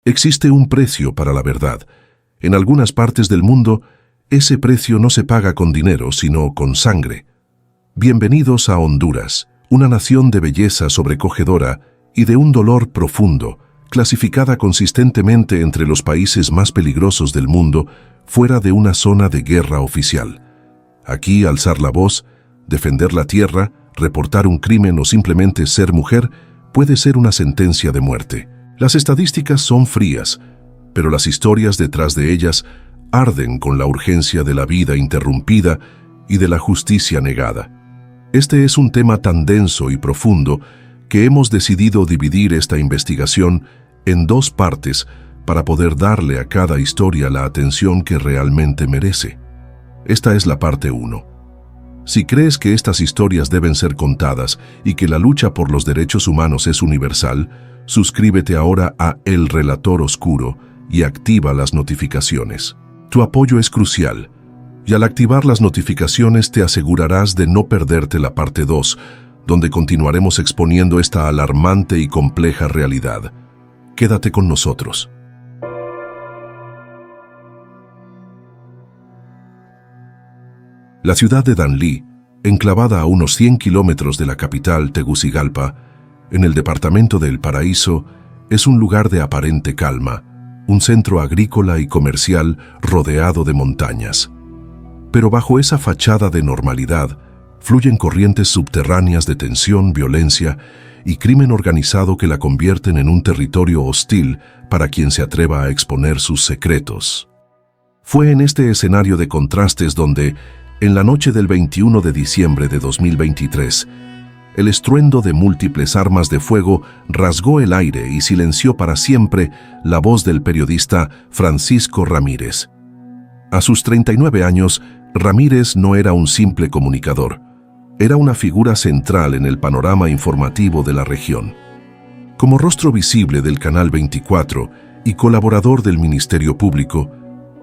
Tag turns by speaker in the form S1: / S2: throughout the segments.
S1: Existe un precio para la verdad. En algunas partes del mundo, ese precio no se paga con dinero, sino con sangre. Bienvenidos a Honduras, una nación de belleza sobrecogedora y de un dolor profundo, clasificada consistentemente entre los países más peligrosos del mundo, fuera de una zona de guerra oficial. Aquí, alzar la voz, defender la tierra, reportar un crimen o simplemente ser mujer puede ser una sentencia de muerte. Las estadísticas son frías, pero las historias detrás de ellas arden con la urgencia de la vida interrumpida y de la justicia negada. Este es un tema tan denso y profundo que hemos decidido dividir esta investigación en dos partes para poder darle a cada historia la atención que realmente merece. Esta es la parte 1. Si crees que estas historias deben ser contadas y que la lucha por los derechos humanos es universal, suscríbete ahora a El Relator Oscuro y activa las notificaciones. Tu apoyo es crucial, y al activar las notificaciones te asegurarás de no perderte la parte 2, donde continuaremos exponiendo esta alarmante y compleja realidad. Quédate con nosotros. La ciudad de Danlí, enclavada a unos 100 kilómetros de la capital Tegucigalpa, en el departamento de El Paraíso, es un lugar de aparente calma, un centro agrícola y comercial rodeado de montañas. Pero bajo esa fachada de normalidad, fluyen corrientes subterráneas de tensión, violencia y crimen organizado que la convierten en un territorio hostil para quien se atreva a exponer sus secretos. Fue en este escenario de contrastes donde, en la noche del 21 de diciembre de 2023, el estruendo de múltiples armas de fuego rasgó el aire y silenció para siempre la voz del periodista Francisco Ramírez. A sus 39 años, Ramírez no era un simple comunicador, era una figura central en el panorama informativo de la región. Como rostro visible del Canal 24 y colaborador del Ministerio Público,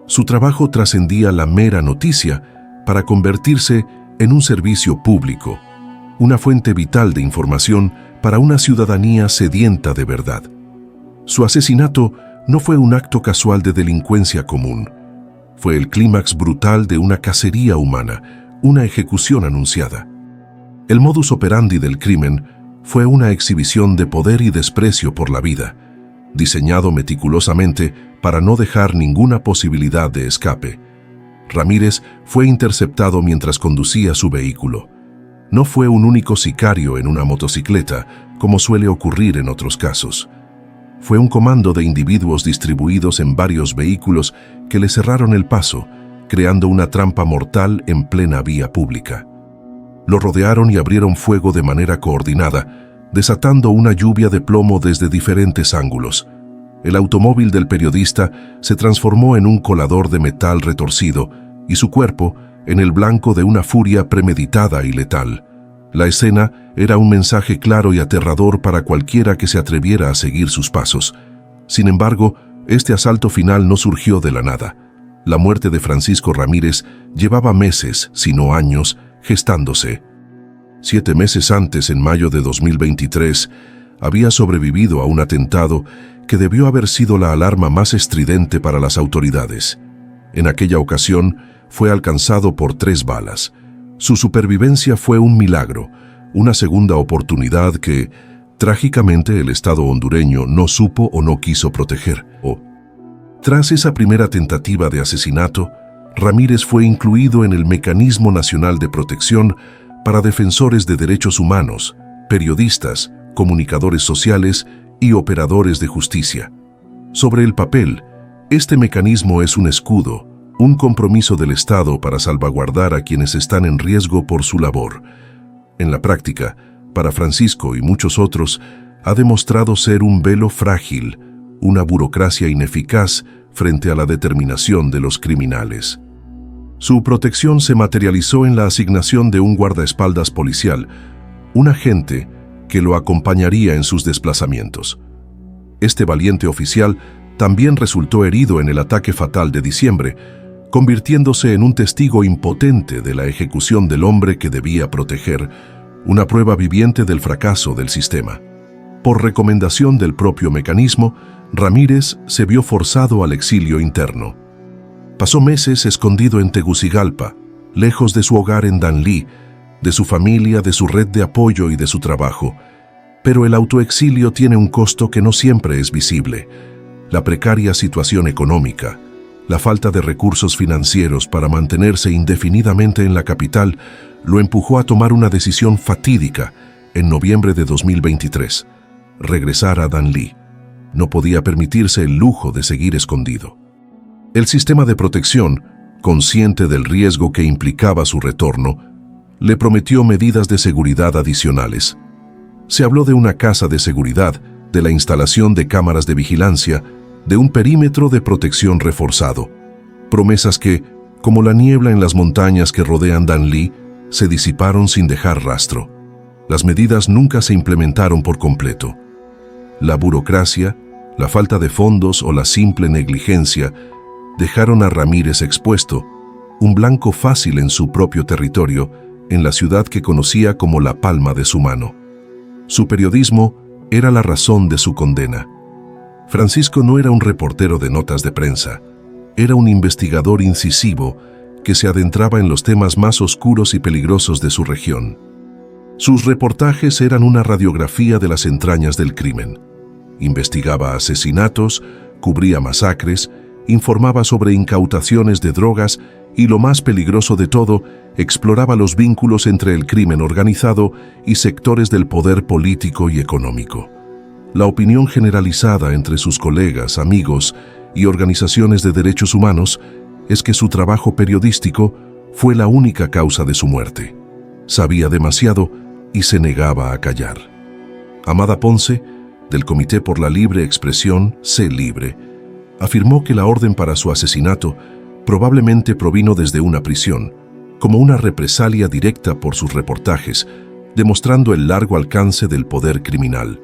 S1: su trabajo trascendía la mera noticia para convertirse en un servicio público, una fuente vital de información para una ciudadanía sedienta de verdad. Su asesinato no fue un acto casual de delincuencia común, fue el clímax brutal de una cacería humana, una ejecución anunciada. El modus operandi del crimen fue una exhibición de poder y desprecio por la vida, diseñado meticulosamente para no dejar ninguna posibilidad de escape. Ramírez fue interceptado mientras conducía su vehículo. No fue un único sicario en una motocicleta, como suele ocurrir en otros casos. Fue un comando de individuos distribuidos en varios vehículos que le cerraron el paso, creando una trampa mortal en plena vía pública. Lo rodearon y abrieron fuego de manera coordinada, desatando una lluvia de plomo desde diferentes ángulos. El automóvil del periodista se transformó en un colador de metal retorcido y su cuerpo en el blanco de una furia premeditada y letal. La escena era un mensaje claro y aterrador para cualquiera que se atreviera a seguir sus pasos. Sin embargo, este asalto final no surgió de la nada. La muerte de Francisco Ramírez llevaba meses, si no años, gestándose. 7 meses antes, en mayo de 2023, había sobrevivido a un atentado que debió haber sido la alarma más estridente para las autoridades. En aquella ocasión, fue alcanzado por 3 balas. Su supervivencia fue un milagro, una segunda oportunidad que, trágicamente, el Estado hondureño no supo o no quiso proteger. Tras esa primera tentativa de asesinato, Ramírez fue incluido en el Mecanismo Nacional de Protección para Defensores de Derechos Humanos, periodistas, comunicadores sociales y operadores de justicia. Sobre el papel, este mecanismo es un escudo, un compromiso del Estado para salvaguardar a quienes están en riesgo por su labor. En la práctica, para Francisco y muchos otros, ha demostrado ser un velo frágil, una burocracia ineficaz frente a la determinación de los criminales. Su protección se materializó en la asignación de un guardaespaldas policial, un agente que lo acompañaría en sus desplazamientos. Este valiente oficial también resultó herido en el ataque fatal de diciembre, convirtiéndose en un testigo impotente de la ejecución del hombre que debía proteger, una prueba viviente del fracaso del sistema. Por recomendación del propio mecanismo, Ramírez se vio forzado al exilio interno. Pasó meses escondido en Tegucigalpa, lejos de su hogar en Danlí, de su familia, de su red de apoyo y de su trabajo. Pero el autoexilio tiene un costo que no siempre es visible: la precaria situación económica, la falta de recursos financieros para mantenerse indefinidamente en la capital, lo empujó a tomar una decisión fatídica en noviembre de 2023: regresar a Danlí. No podía permitirse el lujo de seguir escondido. El sistema de protección, consciente del riesgo que implicaba su retorno, le prometió medidas de seguridad adicionales. Se habló de una casa de seguridad, de la instalación de cámaras de vigilancia, de un perímetro de protección reforzado. Promesas que, como la niebla en las montañas que rodean Danlí, se disiparon sin dejar rastro. Las medidas nunca se implementaron por completo. La burocracia, la falta de fondos o la simple negligencia dejaron a Ramírez expuesto, un blanco fácil en su propio territorio, en la ciudad que conocía como la palma de su mano. Su periodismo era la razón de su condena. Francisco no era un reportero de notas de prensa, era un investigador incisivo que se adentraba en los temas más oscuros y peligrosos de su región. Sus reportajes eran una radiografía de las entrañas del crimen. Investigaba asesinatos, cubría masacres, informaba sobre incautaciones de drogas y, lo más peligroso de todo, exploraba los vínculos entre el crimen organizado y sectores del poder político y económico. La opinión generalizada entre sus colegas, amigos y organizaciones de derechos humanos es que su trabajo periodístico fue la única causa de su muerte. Sabía demasiado y se negaba a callar. Amada Ponce, del Comité por la Libre Expresión, Sé Libre, afirmó que la orden para su asesinato probablemente provino desde una prisión, como una represalia directa por sus reportajes, demostrando el largo alcance del poder criminal.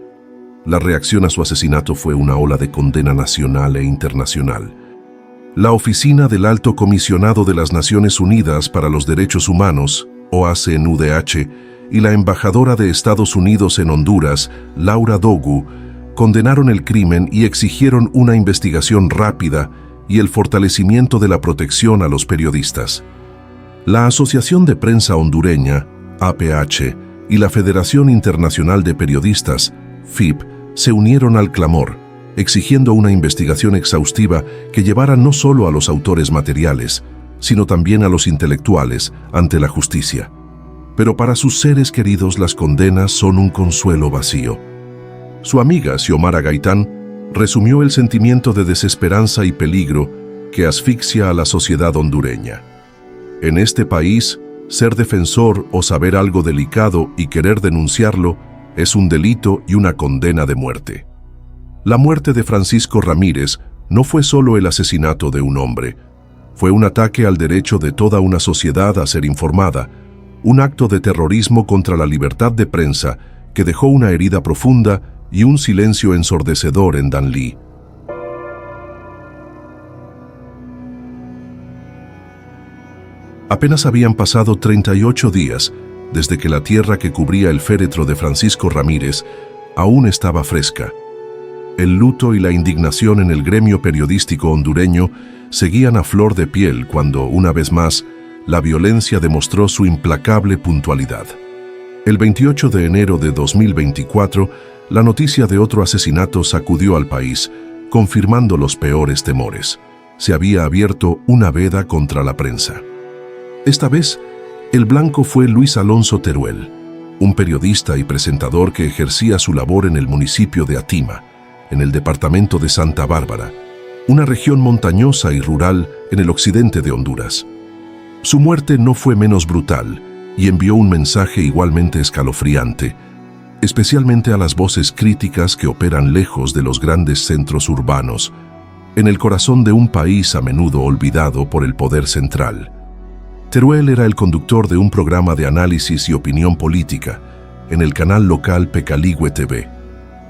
S1: La reacción a su asesinato fue una ola de condena nacional e internacional. La Oficina del Alto Comisionado de las Naciones Unidas para los Derechos Humanos, OACNUDH, y la embajadora de Estados Unidos en Honduras, Laura Dogu, condenaron el crimen y exigieron una investigación rápida y el fortalecimiento de la protección a los periodistas. La Asociación de Prensa Hondureña, APH, y la Federación Internacional de Periodistas, FIP, se unieron al clamor, exigiendo una investigación exhaustiva que llevara no solo a los autores materiales, sino también a los intelectuales ante la justicia. Pero para sus seres queridos las condenas son un consuelo vacío. Su amiga Xiomara Gaitán resumió el sentimiento de desesperanza y peligro que asfixia a la sociedad hondureña. En este país, ser defensor o saber algo delicado y querer denunciarlo es un delito y una condena de muerte. La muerte de Francisco Ramírez no fue solo el asesinato de un hombre, fue un ataque al derecho de toda una sociedad a ser informada, un acto de terrorismo contra la libertad de prensa que dejó una herida profunda y un silencio ensordecedor en Danlí. Apenas habían pasado 38 días desde que la tierra que cubría el féretro de Francisco Ramírez aún estaba fresca. El luto y la indignación en el gremio periodístico hondureño seguían a flor de piel cuando, una vez más, la violencia demostró su implacable puntualidad. El 28 de enero de 2024, la noticia de otro asesinato sacudió al país, confirmando los peores temores. Se había abierto una veda contra la prensa. Esta vez, el blanco fue Luis Alonso Teruel, un periodista y presentador que ejercía su labor en el municipio de Atima, en el departamento de Santa Bárbara, una región montañosa y rural en el occidente de Honduras. Su muerte no fue menos brutal y envió un mensaje igualmente escalofriante, especialmente a las voces críticas que operan lejos de los grandes centros urbanos, en el corazón de un país a menudo olvidado por el poder central. Teruel era el conductor de un programa de análisis y opinión política en el canal local Pecaligüe TV.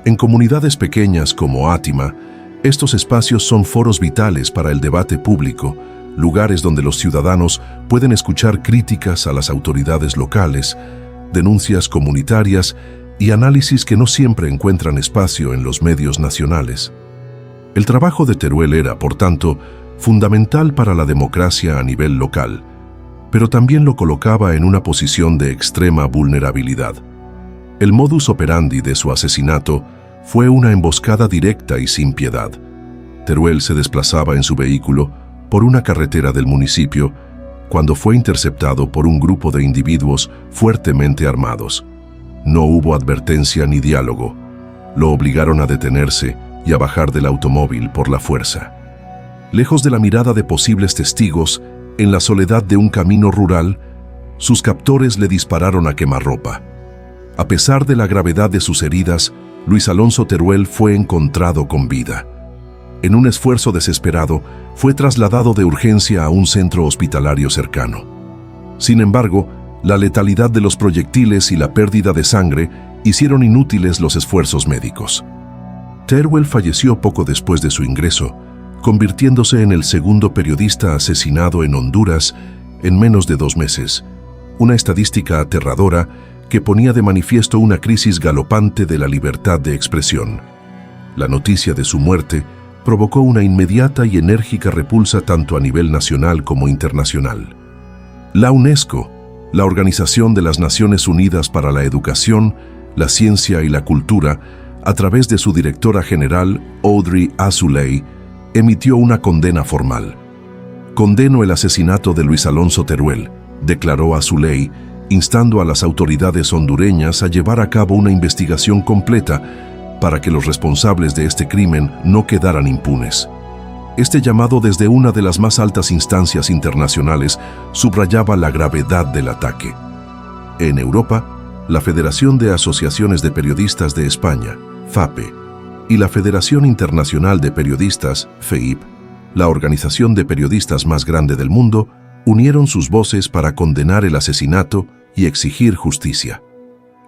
S1: En comunidades pequeñas como Atima, estos espacios son foros vitales para el debate público, lugares donde los ciudadanos pueden escuchar críticas a las autoridades locales, denuncias comunitarias y análisis que no siempre encuentran espacio en los medios nacionales. El trabajo de Teruel era, por tanto, fundamental para la democracia a nivel local, pero también lo colocaba en una posición de extrema vulnerabilidad. El modus operandi de su asesinato fue una emboscada directa y sin piedad. Teruel se desplazaba en su vehículo por una carretera del municipio cuando fue interceptado por un grupo de individuos fuertemente armados. No hubo advertencia ni diálogo. Lo obligaron a detenerse y a bajar del automóvil por la fuerza. Lejos de la mirada de posibles testigos, en la soledad de un camino rural, sus captores le dispararon a quemarropa. A pesar de la gravedad de sus heridas, Luis Alonso Teruel fue encontrado con vida. En un esfuerzo desesperado, fue trasladado de urgencia a un centro hospitalario cercano. Sin embargo, la letalidad de los proyectiles y la pérdida de sangre hicieron inútiles los esfuerzos médicos. Teruel falleció poco después de su ingreso, convirtiéndose en el segundo periodista asesinado en Honduras en menos de 2 meses, una estadística aterradora que ponía de manifiesto una crisis galopante de la libertad de expresión. La noticia de su muerte provocó una inmediata y enérgica repulsa tanto a nivel nacional como internacional. La UNESCO, la Organización de las Naciones Unidas para la Educación, la Ciencia y la Cultura, a través de su directora general, Audrey Azoulay, emitió una condena formal. «Condeno el asesinato de Luis Alonso Teruel», declaró Azoulay, instando a las autoridades hondureñas a llevar a cabo una investigación completa para que los responsables de este crimen no quedaran impunes. Este llamado desde una de las más altas instancias internacionales subrayaba la gravedad del ataque. En Europa, la Federación de Asociaciones de Periodistas de España, FAPE, y la Federación Internacional de Periodistas, FEIP, la organización de periodistas más grande del mundo, unieron sus voces para condenar el asesinato y exigir justicia.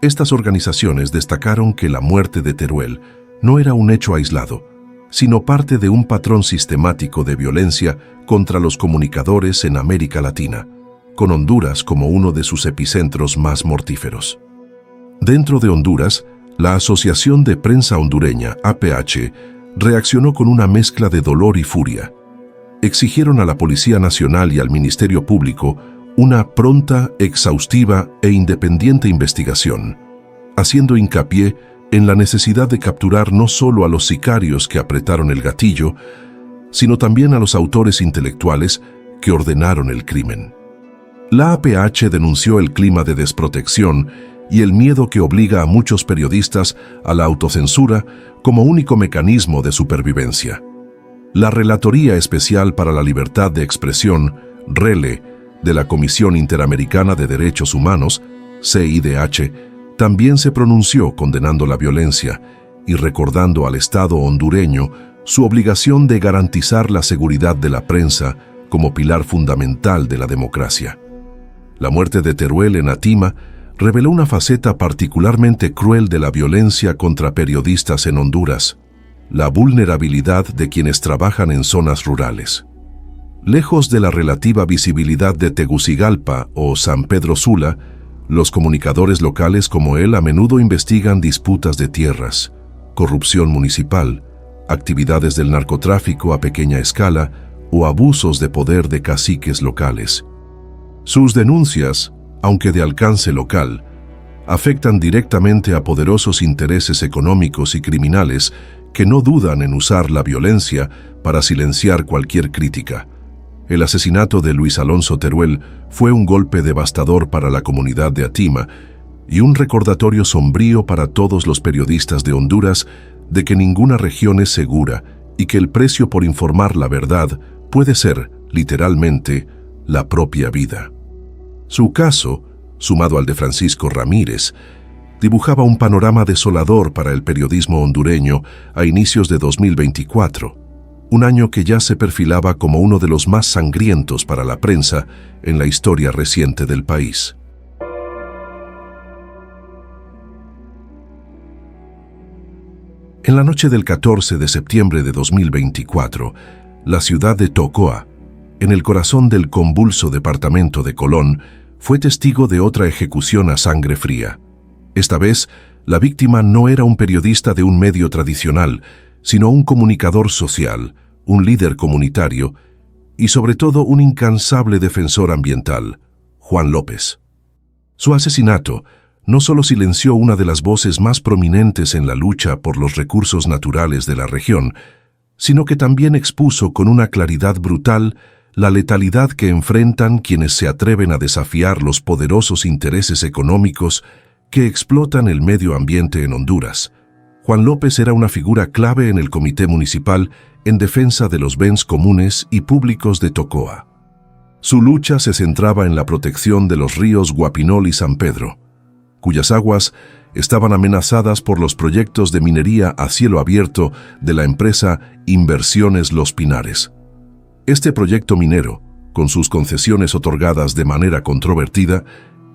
S1: Estas organizaciones destacaron que la muerte de Teruel no era un hecho aislado, sino parte de un patrón sistemático de violencia contra los comunicadores en América Latina, con Honduras como uno de sus epicentros más mortíferos. Dentro de Honduras, la Asociación de Prensa Hondureña, APH, reaccionó con una mezcla de dolor y furia. Exigieron a la Policía Nacional y al Ministerio Público una pronta, exhaustiva e independiente investigación, haciendo hincapié en la necesidad de capturar no solo a los sicarios que apretaron el gatillo, sino también a los autores intelectuales que ordenaron el crimen. La APH denunció el clima de desprotección y el miedo que obliga a muchos periodistas a la autocensura como único mecanismo de supervivencia. La Relatoría Especial para la Libertad de Expresión, RELE, de la Comisión Interamericana de Derechos Humanos, CIDH, también se pronunció condenando la violencia y recordando al Estado hondureño su obligación de garantizar la seguridad de la prensa como pilar fundamental de la democracia. La muerte de Teruel en Atima reveló una faceta particularmente cruel de la violencia contra periodistas en Honduras: la vulnerabilidad de quienes trabajan en zonas rurales. Lejos de la relativa visibilidad de Tegucigalpa o San Pedro Sula, los comunicadores locales como él a menudo investigan disputas de tierras, corrupción municipal, actividades del narcotráfico a pequeña escala o abusos de poder de caciques locales. Sus denuncias, aunque de alcance local, afectan directamente a poderosos intereses económicos y criminales que no dudan en usar la violencia para silenciar cualquier crítica. El asesinato de Luis Alonso Teruel fue un golpe devastador para la comunidad de Atima y un recordatorio sombrío para todos los periodistas de Honduras de que ninguna región es segura y que el precio por informar la verdad puede ser, literalmente, la propia vida. Su caso, sumado al de Francisco Ramírez, dibujaba un panorama desolador para el periodismo hondureño a inicios de 2024, un año que ya se perfilaba como uno de los más sangrientos para la prensa en la historia reciente del país. En la noche del 14 de septiembre de 2024, la ciudad de Tocoa, en el corazón del convulso departamento de Colón, fue testigo de otra ejecución a sangre fría. Esta vez, La víctima no era un periodista de un medio tradicional, sino un comunicador social, un líder comunitario y sobre todo un incansable defensor ambiental, Juan López. Su asesinato no solo silenció una de las voces más prominentes en la lucha por los recursos naturales de la región, sino que también expuso con una claridad brutal la letalidad que enfrentan quienes se atreven a desafiar los poderosos intereses económicos que explotan el medio ambiente en Honduras. Juan López era una figura clave en el Comité Municipal en defensa de los bens comunes y públicos de Tocoa. Su lucha se centraba en la protección de los ríos Guapinol y San Pedro, cuyas aguas estaban amenazadas por los proyectos de minería a cielo abierto de la empresa Inversiones Los Pinares. Este proyecto minero, con sus concesiones otorgadas de manera controvertida,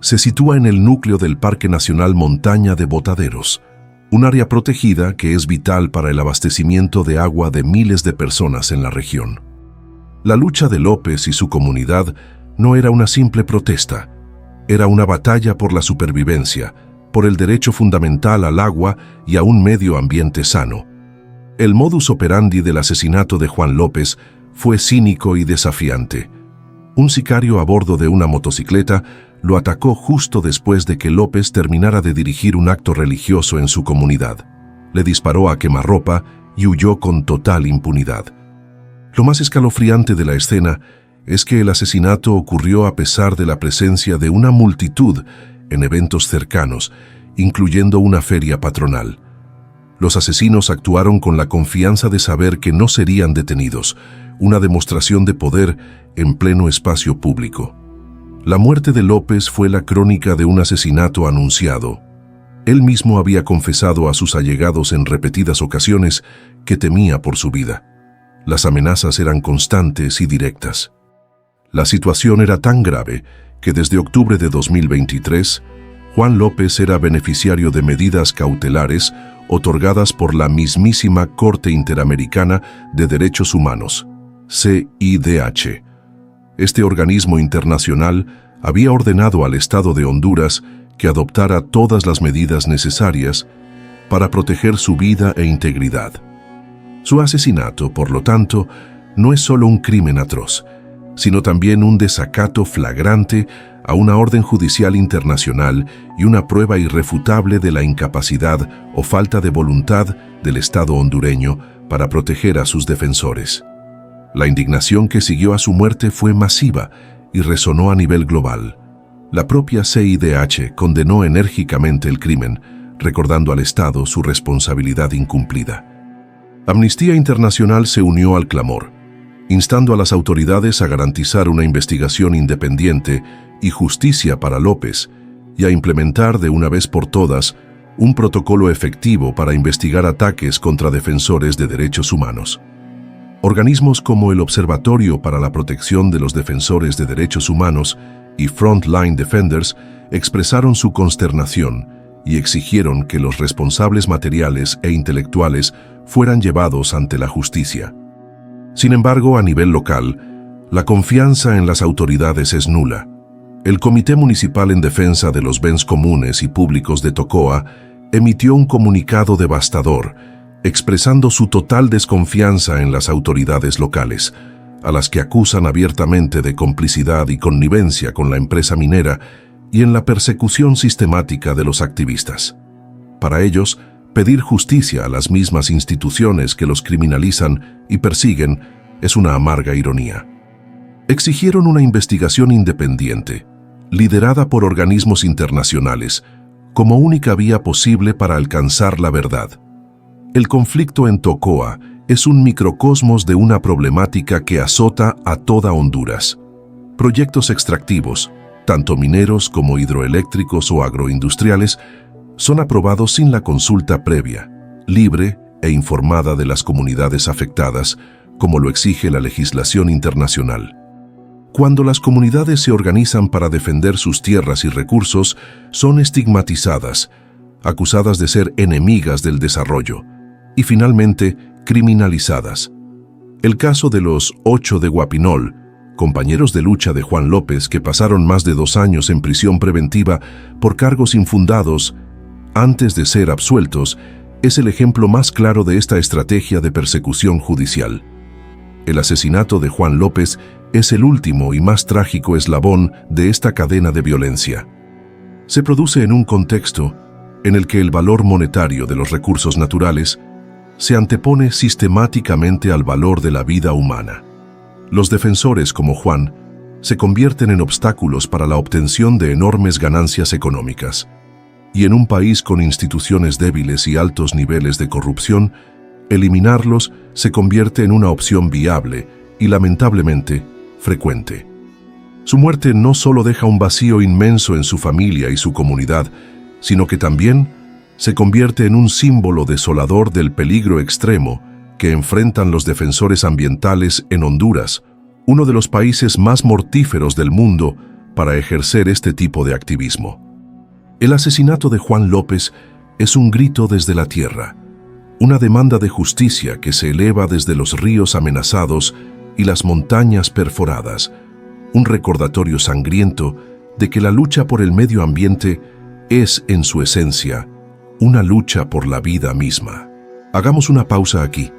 S1: se sitúa en el núcleo del Parque Nacional Montaña de Botaderos, un área protegida que es vital para el abastecimiento de agua de miles de personas en la región. La lucha de López y su comunidad no era una simple protesta, era una batalla por la supervivencia, por el derecho fundamental al agua y a un medio ambiente sano. El modus operandi del asesinato de Juan López fue cínico y desafiante. Un sicario a bordo de una motocicleta lo atacó justo después de que López terminara de dirigir un acto religioso en su comunidad. Le disparó a quemarropa y huyó con total impunidad. Lo más escalofriante de la escena es que el asesinato ocurrió a pesar de la presencia de una multitud en eventos cercanos, incluyendo una feria patronal. Los asesinos actuaron con la confianza de saber que no serían detenidos, una demostración de poder en pleno espacio público. La muerte de López fue la crónica de un asesinato anunciado. Él mismo había confesado a sus allegados en repetidas ocasiones que temía por su vida. Las amenazas eran constantes y directas. La situación era tan grave que desde octubre de 2023, Juan López era beneficiario de medidas cautelares otorgadas por la mismísima Corte Interamericana de Derechos Humanos, CIDH. Este organismo internacional había ordenado al Estado de Honduras que adoptara todas las medidas necesarias para proteger su vida e integridad. Su asesinato, por lo tanto, no es solo un crimen atroz, sino también un desacato flagrante a una orden judicial internacional y una prueba irrefutable de la incapacidad o falta de voluntad del Estado hondureño para proteger a sus defensores. La indignación que siguió a su muerte fue masiva y resonó a nivel global. La propia CIDH condenó enérgicamente el crimen, recordando al Estado su responsabilidad incumplida. Amnistía Internacional se unió al clamor, instando a las autoridades a garantizar una investigación independiente y justicia para López y a implementar de una vez por todas un protocolo efectivo para investigar ataques contra defensores de derechos humanos. Organismos como el Observatorio para la Protección de los Defensores de Derechos Humanos y Frontline Defenders expresaron su consternación y exigieron que los responsables materiales e intelectuales fueran llevados ante la justicia. Sin embargo, a nivel local, la confianza en las autoridades es nula. El Comité Municipal en Defensa de los Bens Comunes y Públicos de Tocoa emitió un comunicado devastador, expresando su total desconfianza en las autoridades locales, a las que acusan abiertamente de complicidad y connivencia con la empresa minera y en la persecución sistemática de los activistas. Para ellos, pedir justicia a las mismas instituciones que los criminalizan y persiguen es una amarga ironía. Exigieron una investigación independiente, liderada por organismos internacionales, como única vía posible para alcanzar la verdad. El conflicto en Tocoa es un microcosmos de una problemática que azota a toda Honduras. Proyectos extractivos, tanto mineros como hidroeléctricos o agroindustriales, son aprobados sin la consulta previa, libre e informada de las comunidades afectadas, como lo exige la legislación internacional. Cuando las comunidades se organizan para defender sus tierras y recursos, son estigmatizadas, acusadas de ser enemigas del desarrollo y finalmente criminalizadas. El caso de los 8 de Guapinol, compañeros de lucha de Juan López que pasaron más de 2 años en prisión preventiva por cargos infundados, antes de ser absueltos, es el ejemplo más claro de esta estrategia de persecución judicial. El asesinato de Juan López es el último y más trágico eslabón de esta cadena de violencia. Se produce en un contexto en el que el valor monetario de los recursos naturales se antepone sistemáticamente al valor de la vida humana. Los defensores como Juan se convierten en obstáculos para la obtención de enormes ganancias económicas. Y en un país con instituciones débiles y altos niveles de corrupción, eliminarlos se convierte en una opción viable y, lamentablemente, frecuente. Su muerte no solo deja un vacío inmenso en su familia y su comunidad, sino que también se convierte en un símbolo desolador del peligro extremo que enfrentan los defensores ambientales en Honduras, uno de los países más mortíferos del mundo para ejercer este tipo de activismo. El asesinato de Juan López es un grito desde la tierra, una demanda de justicia que se eleva desde los ríos amenazados y las montañas perforadas, un recordatorio sangriento de que la lucha por el medio ambiente es, en su esencia, una lucha por la vida misma. Hagamos una pausa aquí.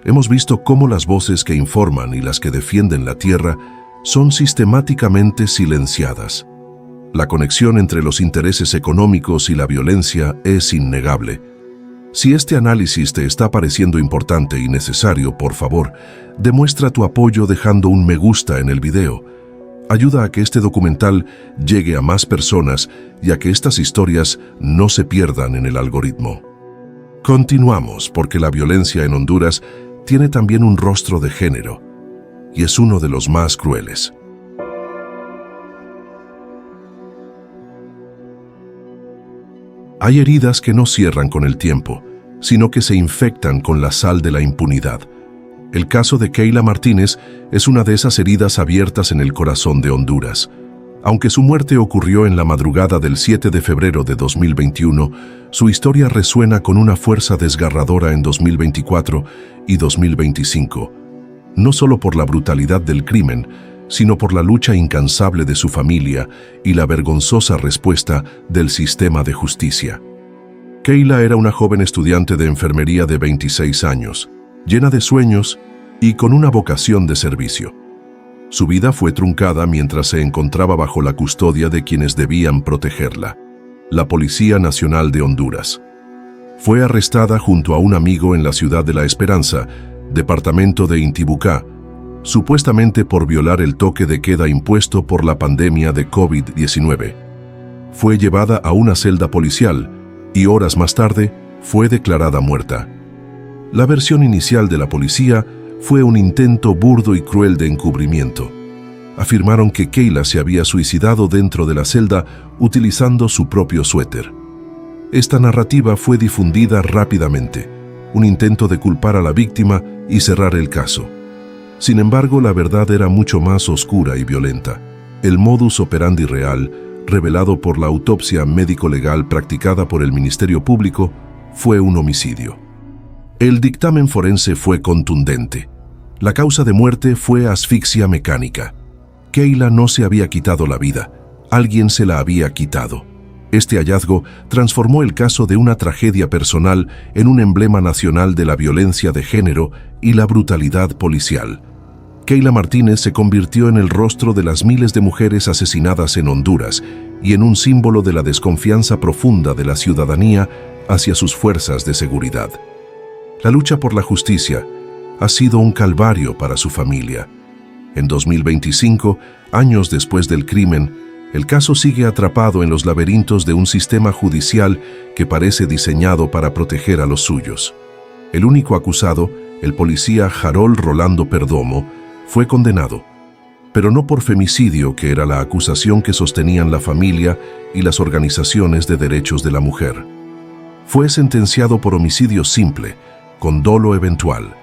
S1: Hemos visto cómo las voces que informan y las que defienden la tierra son sistemáticamente silenciadas. La conexión entre los intereses económicos y la violencia es innegable. Si este análisis te está pareciendo importante y necesario, por favor, demuestra tu apoyo dejando un me gusta en el video. Ayuda a que este documental llegue a más personas y a que estas historias no se pierdan en el algoritmo. Continuamos, porque la violencia en Honduras tiene también un rostro de género, y es uno de los más crueles. Hay heridas que no cierran con el tiempo, sino que se infectan con la sal de la impunidad. El caso de Keila Martínez es una de esas heridas abiertas en el corazón de Honduras. Aunque su muerte ocurrió en la madrugada del 7 de febrero de 2021, su historia resuena con una fuerza desgarradora en 2024 y 2025, no solo por la brutalidad del crimen, sino por la lucha incansable de su familia y la vergonzosa respuesta del sistema de justicia. Keila era una joven estudiante de enfermería de 26 años, llena de sueños y con una vocación de servicio. Su vida fue truncada mientras se encontraba bajo la custodia de quienes debían protegerla, la Policía Nacional de Honduras. Fue arrestada junto a un amigo en la ciudad de La Esperanza, departamento de Intibucá, supuestamente por violar el toque de queda impuesto por la pandemia de COVID-19. Fue llevada a una celda policial y horas más tarde fue declarada muerta. La versión inicial de la policía fue un intento burdo y cruel de encubrimiento. Afirmaron que Keila se había suicidado dentro de la celda utilizando su propio suéter. Esta narrativa fue difundida rápidamente, un intento de culpar a la víctima y cerrar el caso. Sin embargo, la verdad era mucho más oscura y violenta. El modus operandi real, revelado por la autopsia médico-legal practicada por el Ministerio Público, fue un homicidio. El dictamen forense fue contundente. La causa de muerte fue asfixia mecánica. Keila no se había quitado la vida, alguien se la había quitado. Este hallazgo transformó el caso de una tragedia personal en un emblema nacional de la violencia de género y la brutalidad policial. Keila Martínez se convirtió en el rostro de las miles de mujeres asesinadas en Honduras y en un símbolo de la desconfianza profunda de la ciudadanía hacia sus fuerzas de seguridad. La lucha por la justicia ha sido un calvario para su familia. En 2025, años después del crimen, el caso sigue atrapado en los laberintos de un sistema judicial que parece diseñado para proteger a los suyos. El único acusado, el policía Harold Rolando Perdomo, fue condenado, pero no por femicidio, que era la acusación que sostenían la familia y las organizaciones de derechos de la mujer. Fue sentenciado por homicidio simple, con dolo eventual,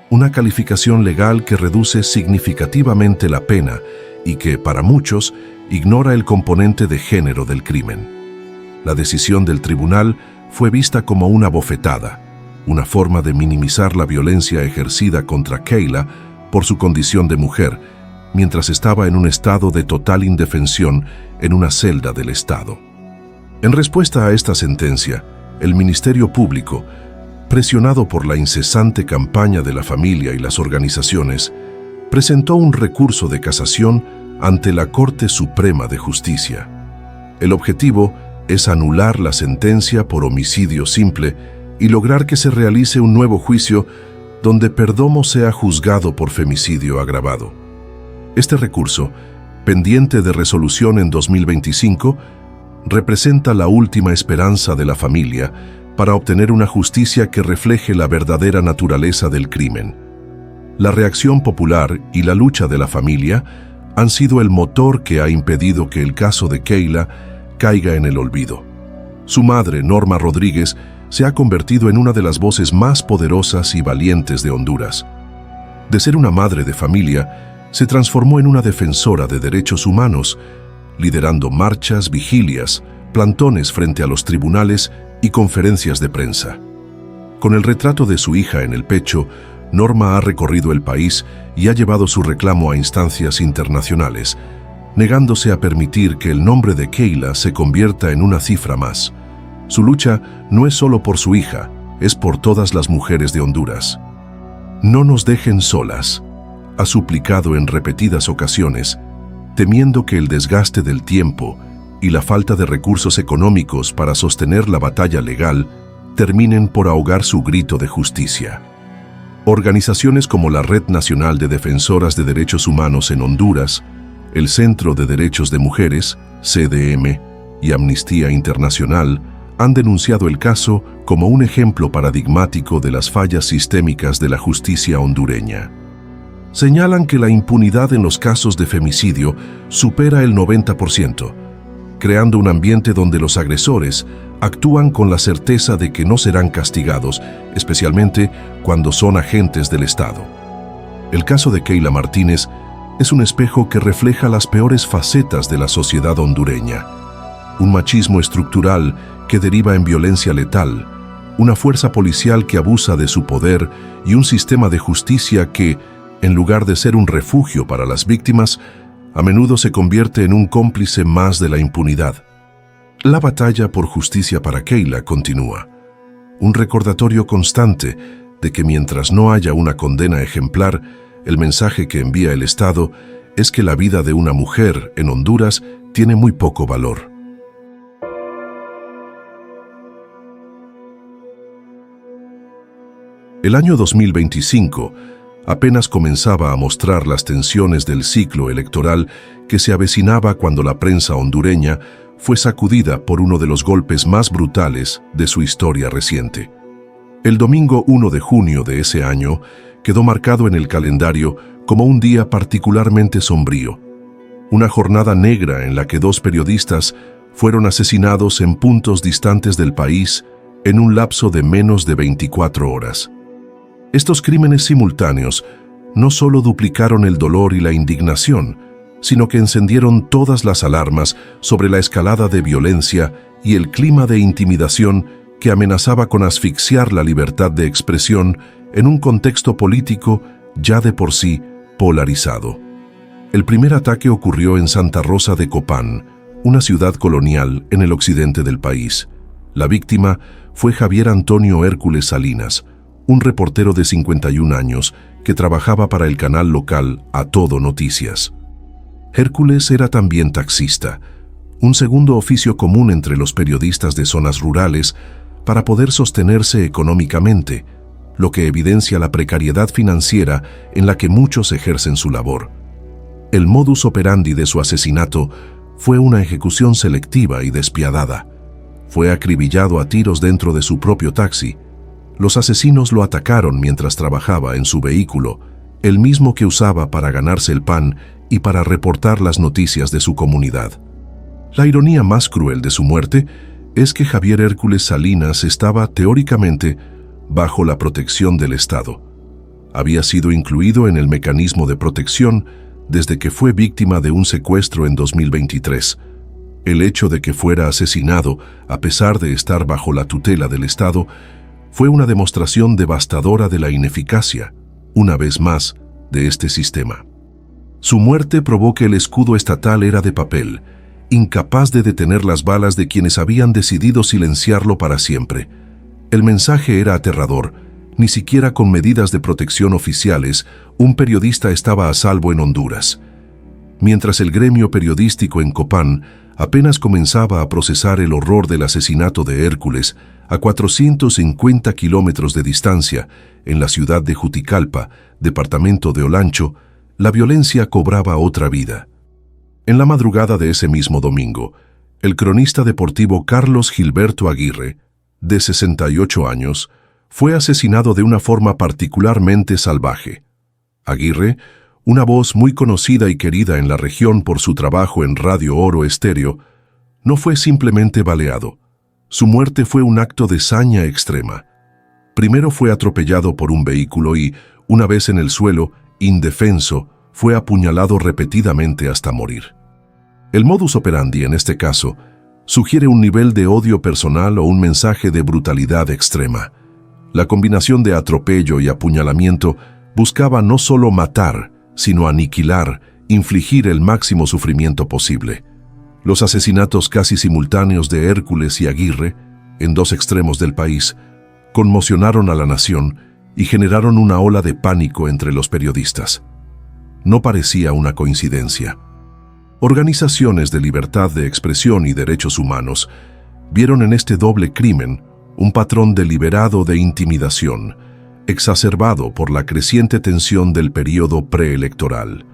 S1: una calificación legal que reduce significativamente la pena y que, para muchos, ignora el componente de género del crimen. La decisión del tribunal fue vista como una bofetada, una forma de minimizar la violencia ejercida contra Keila por su condición de mujer, mientras estaba en un estado de total indefensión en una celda del Estado. En respuesta a esta sentencia, el Ministerio Público, presionado por la incesante campaña de la familia y las organizaciones, presentó un recurso de casación ante la Corte Suprema de Justicia. El objetivo es anular la sentencia por homicidio simple y lograr que se realice un nuevo juicio donde Perdomo sea juzgado por femicidio agravado. Este recurso, pendiente de resolución en 2025, representa la última esperanza de la familia para obtener una justicia que refleje la verdadera naturaleza del crimen. La reacción popular y la lucha de la familia han sido el motor que ha impedido que el caso de Keyla caiga en el olvido. Su madre, Norma Rodríguez, se ha convertido en una de las voces más poderosas y valientes de Honduras. De ser una madre de familia, se transformó en una defensora de derechos humanos, liderando marchas, vigilias, plantones frente a los tribunales y conferencias de prensa. Con el retrato de su hija en el pecho, Norma ha recorrido el país y ha llevado su reclamo a instancias internacionales, negándose a permitir que el nombre de Keyla se convierta en una cifra más. Su lucha no es solo por su hija, es por todas las mujeres de Honduras. No nos dejen solas, ha suplicado en repetidas ocasiones, temiendo que el desgaste del tiempo y la falta de recursos económicos para sostener la batalla legal terminen por ahogar su grito de justicia. Organizaciones como la Red Nacional de Defensoras de Derechos Humanos en Honduras, el Centro de Derechos de Mujeres, CDM, y Amnistía Internacional han denunciado el caso como un ejemplo paradigmático de las fallas sistémicas de la justicia hondureña. Señalan que la impunidad en los casos de femicidio supera el 90%, creando un ambiente donde los agresores actúan con la certeza de que no serán castigados, especialmente cuando son agentes del Estado. El caso de Keyla Martínez es un espejo que refleja las peores facetas de la sociedad hondureña. Un machismo estructural que deriva en violencia letal, una fuerza policial que abusa de su poder y un sistema de justicia que, en lugar de ser un refugio para las víctimas, a menudo se convierte en un cómplice más de la impunidad. La batalla por justicia para Keyla continúa. Un recordatorio constante de que mientras no haya una condena ejemplar, el mensaje que envía el Estado es que la vida de una mujer en Honduras tiene muy poco valor. El año 2025 apenas comenzaba a mostrar las tensiones del ciclo electoral que se avecinaba cuando la prensa hondureña fue sacudida por uno de los golpes más brutales de su historia reciente. El domingo 1 de junio de ese año quedó marcado en el calendario como un día particularmente sombrío, una jornada negra en la que 2 periodistas fueron asesinados en puntos distantes del país en un lapso de menos de 24 horas. Estos crímenes simultáneos no solo duplicaron el dolor y la indignación, sino que encendieron todas las alarmas sobre la escalada de violencia y el clima de intimidación que amenazaba con asfixiar la libertad de expresión en un contexto político ya de por sí polarizado. El primer ataque ocurrió en Santa Rosa de Copán, una ciudad colonial en el occidente del país. La víctima fue Javier Antonio Hércules Salinas, un reportero de 51 años que trabajaba para el canal local A Todo Noticias. Hércules era también taxista, un segundo oficio común entre los periodistas de zonas rurales para poder sostenerse económicamente, lo que evidencia la precariedad financiera en la que muchos ejercen su labor. El modus operandi de su asesinato fue una ejecución selectiva y despiadada. Fue acribillado a tiros dentro de su propio taxi. Los asesinos lo atacaron mientras trabajaba en su vehículo, el mismo que usaba para ganarse el pan y para reportar las noticias de su comunidad. La ironía más cruel de su muerte es que Javier Hércules Salinas estaba, teóricamente, bajo la protección del Estado. Había sido incluido en el mecanismo de protección desde que fue víctima de un secuestro en 2023. El hecho de que fuera asesinado, a pesar de estar bajo la tutela del Estado, fue una demostración devastadora de la ineficacia, una vez más, de este sistema. Su muerte probó que el escudo estatal era de papel incapaz de detener las balas de quienes habían decidido silenciarlo para siempre. El mensaje era aterrador. Ni siquiera con medidas de protección oficiales, un periodista estaba a salvo en Honduras. Mientras el gremio periodístico en Copán apenas comenzaba a procesar el horror del asesinato de Hércules, a 450 kilómetros de distancia, en la ciudad de Juticalpa, departamento de Olancho, la violencia cobraba otra vida. En la madrugada de ese mismo domingo, el cronista deportivo Carlos Gilberto Aguirre, de 68 años, fue asesinado de una forma particularmente salvaje. Aguirre, una voz muy conocida y querida en la región por su trabajo en Radio Oro Estéreo, no fue simplemente baleado. Su muerte fue un acto de saña extrema. Primero fue atropellado por un vehículo y, una vez en el suelo, indefenso, fue apuñalado repetidamente hasta morir. El modus operandi, en este caso, sugiere un nivel de odio personal o un mensaje de brutalidad extrema. La combinación de atropello y apuñalamiento buscaba no solo matar, sino aniquilar, infligir el máximo sufrimiento posible. Los asesinatos casi simultáneos de Hércules y Aguirre, en dos extremos del país, conmocionaron a la nación y generaron una ola de pánico entre los periodistas. No parecía una coincidencia. Organizaciones de libertad de expresión y derechos humanos vieron en este doble crimen un patrón deliberado de intimidación, exacerbado por la creciente tensión del período preelectoral.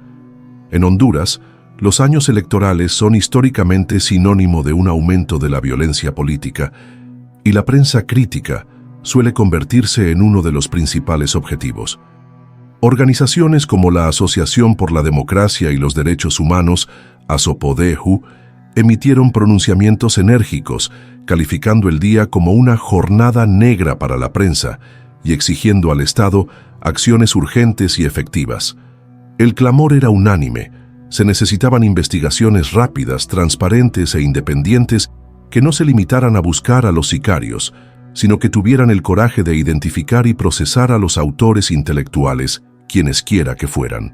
S1: En Honduras, los años electorales son históricamente sinónimo de un aumento de la violencia política, y la prensa crítica suele convertirse en uno de los principales objetivos. Organizaciones como la Asociación por la Democracia y los Derechos Humanos, ASOPODEHU, emitieron pronunciamientos enérgicos, calificando el día como una jornada negra para la prensa y exigiendo al Estado acciones urgentes y efectivas. El clamor era unánime. Se necesitaban investigaciones rápidas, transparentes e independientes que no se limitaran a buscar a los sicarios, sino que tuvieran el coraje de identificar y procesar a los autores intelectuales, quienes quiera que fueran.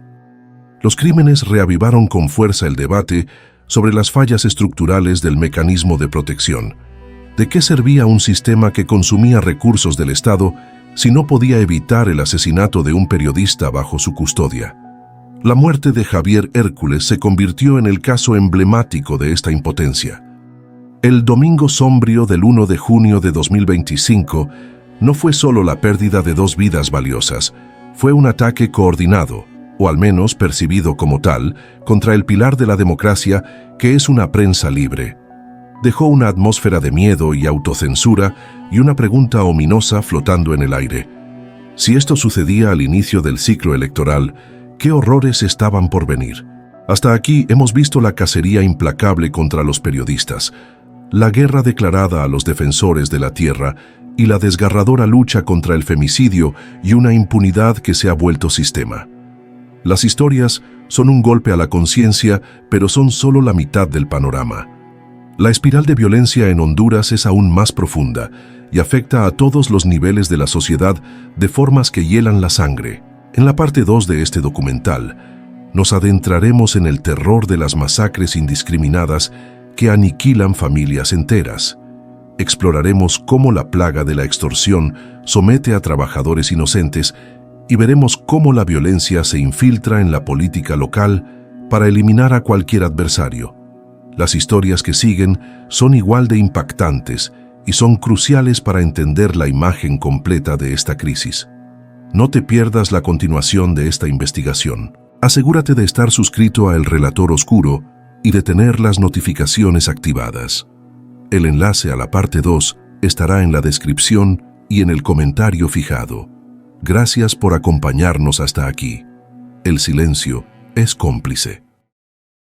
S1: Los crímenes reavivaron con fuerza el debate sobre las fallas estructurales del mecanismo de protección. ¿De qué servía un sistema que consumía recursos del Estado si no podía evitar el asesinato de un periodista bajo su custodia? La muerte de Javier Hércules se convirtió en el caso emblemático de esta impotencia. El domingo sombrío del 1 de junio de 2025 no fue solo la pérdida de dos vidas valiosas, fue un ataque coordinado, o al menos percibido como tal, contra el pilar de la democracia, que es una prensa libre. Dejó una atmósfera de miedo y autocensura y una pregunta ominosa flotando en el aire. Si esto sucedía al inicio del ciclo electoral, ¿qué horrores estaban por venir? Hasta aquí hemos visto la cacería implacable contra los periodistas, la guerra declarada a los defensores de la tierra y la desgarradora lucha contra el femicidio y una impunidad que se ha vuelto sistema. Las historias son un golpe a la conciencia, pero son solo la mitad del panorama. La espiral de violencia en Honduras es aún más profunda y afecta a todos los niveles de la sociedad de formas que hielan la sangre. En la parte 2 de este documental, nos adentraremos en el terror de las masacres indiscriminadas que aniquilan familias enteras. Exploraremos cómo la plaga de la extorsión somete a trabajadores inocentes y veremos cómo la violencia se infiltra en la política local para eliminar a cualquier adversario. Las historias que siguen son igual de impactantes y son cruciales para entender la imagen completa de esta crisis. No te pierdas la continuación de esta investigación. Asegúrate de estar suscrito a El Relator Oscuro y de tener las notificaciones activadas. El enlace a la parte 2 estará en la descripción y en el comentario fijado. Gracias por acompañarnos hasta aquí. El silencio es cómplice.